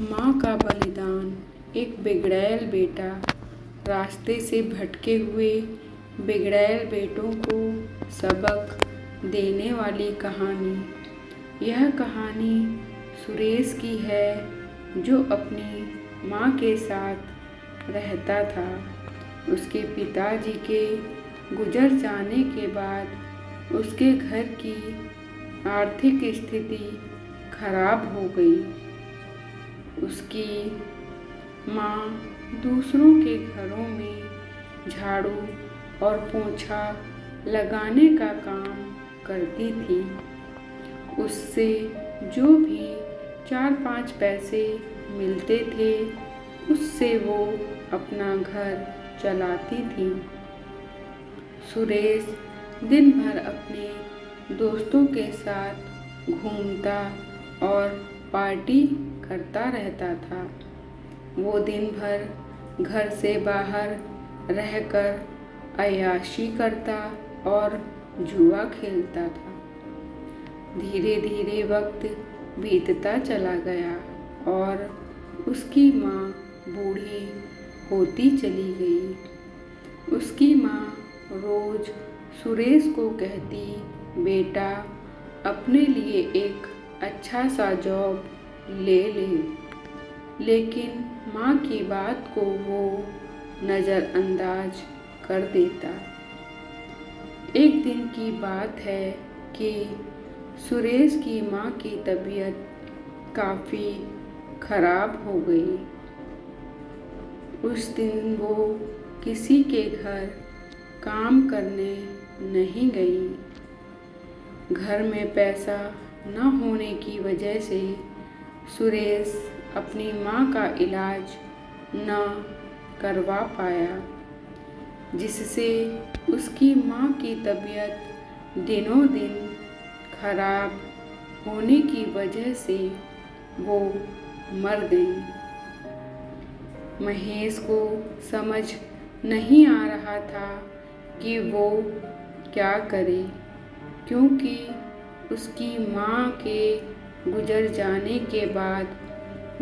माँ का बलिदान। एक बिगड़ैल बेटा। रास्ते से भटके हुए बिगड़ैल बेटों को सबक देने वाली कहानी। यह कहानी सुरेश की है, जो अपनी माँ के साथ रहता था। उसके पिताजी के गुजर जाने के बाद उसके घर की आर्थिक स्थिति खराब हो गई। उसकी माँ दूसरों के घरों में झाड़ू और पोंछा लगाने का काम करती थी। उससे जो भी 4-5 पैसे मिलते थे, उससे वो अपना घर चलाती थी। सुरेश दिन भर अपने दोस्तों के साथ घूमता और पार्टी करता रहता था। वो दिन भर घर से बाहर रहकर अय्याशी करता और जुआ खेलता था। धीरे धीरे वक्त बीतता चला गया और उसकी माँ बूढ़ी होती चली गई। उसकी माँ रोज सुरेश को कहती, बेटा अपने लिए एक अच्छा सा जॉब ले ले। लेकिन माँ की बात को वो नज़रअंदाज कर देता। एक दिन की बात है कि सुरेश की माँ की तबीयत काफ़ी खराब हो गई। उस दिन वो किसी के घर काम करने नहीं गई। घर में पैसा न होने की वजह से सुरेश अपनी माँ का इलाज न करवा पाया, जिससे उसकी माँ की तबीयत दिनों दिन खराब होने की वजह से वो मर गई। महेश को समझ नहीं आ रहा था कि वो क्या करे, क्योंकि उसकी माँ के गुजर जाने के बाद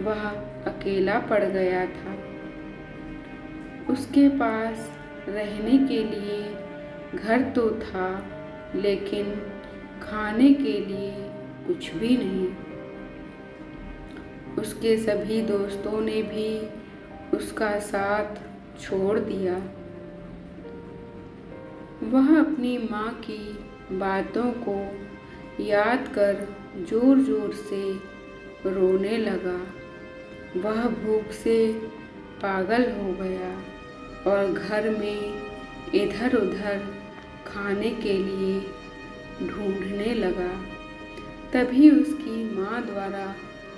वह अकेला पड़ गया था। उसके पास रहने के लिए घर तो था, लेकिन खाने के लिए कुछ भी नहीं। उसके सभी दोस्तों ने भी उसका साथ छोड़ दिया। वह अपनी माँ की बातों को याद कर जोर जोर से रोने लगा। वह भूख से पागल हो गया और घर में इधर उधर खाने के लिए ढूंढने लगा। तभी उसकी माँ द्वारा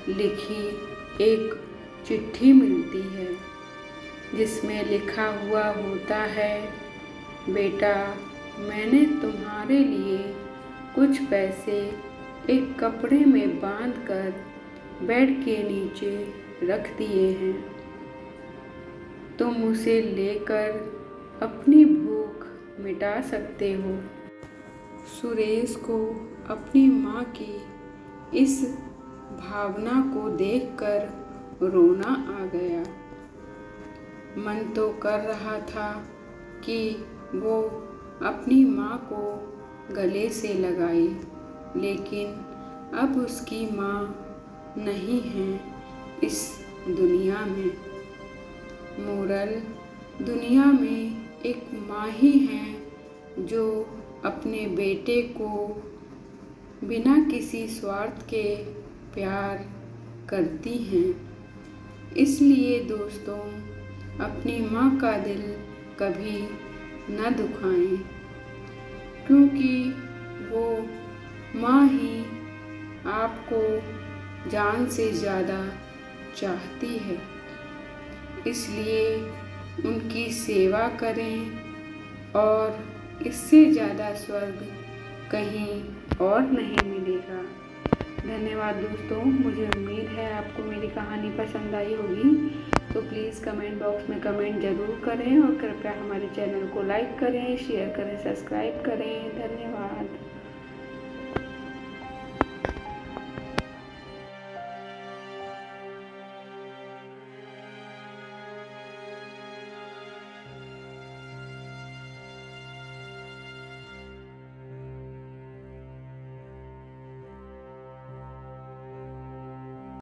लिखी एक चिट्ठी मिलती है, जिसमें लिखा हुआ होता है, बेटा मैंने तुम्हारे लिए कुछ पैसे एक कपड़े में बांधकर बेड के नीचे रख दिए हैं। तुम उसे लेकर अपनी भूख मिटा सकते हो। सुरेश को अपनी माँ की इस भावना को देखकर रोना आ गया। मन तो कर रहा था कि वो अपनी माँ को गले से लगाए, लेकिन अब उसकी माँ नहीं है इस दुनिया में। मोरल, दुनिया में एक माँ ही है जो अपने बेटे को बिना किसी स्वार्थ के प्यार करती हैं। इसलिए दोस्तों, अपनी माँ का दिल कभी न दुखाएं, क्योंकि वो माँ ही आपको जान से ज़्यादा चाहती है। इसलिए उनकी सेवा करें, और इससे ज़्यादा स्वर्ग कहीं और नहीं मिलेगा। धन्यवाद दोस्तों। मुझे उम्मीद है आपको मेरी कहानी पसंद आई होगी, तो प्लीज़ कमेंट बॉक्स में कमेंट ज़रूर करें और कृपया हमारे चैनल को लाइक करें, शेयर करें, सब्सक्राइब करें। धन्यवाद।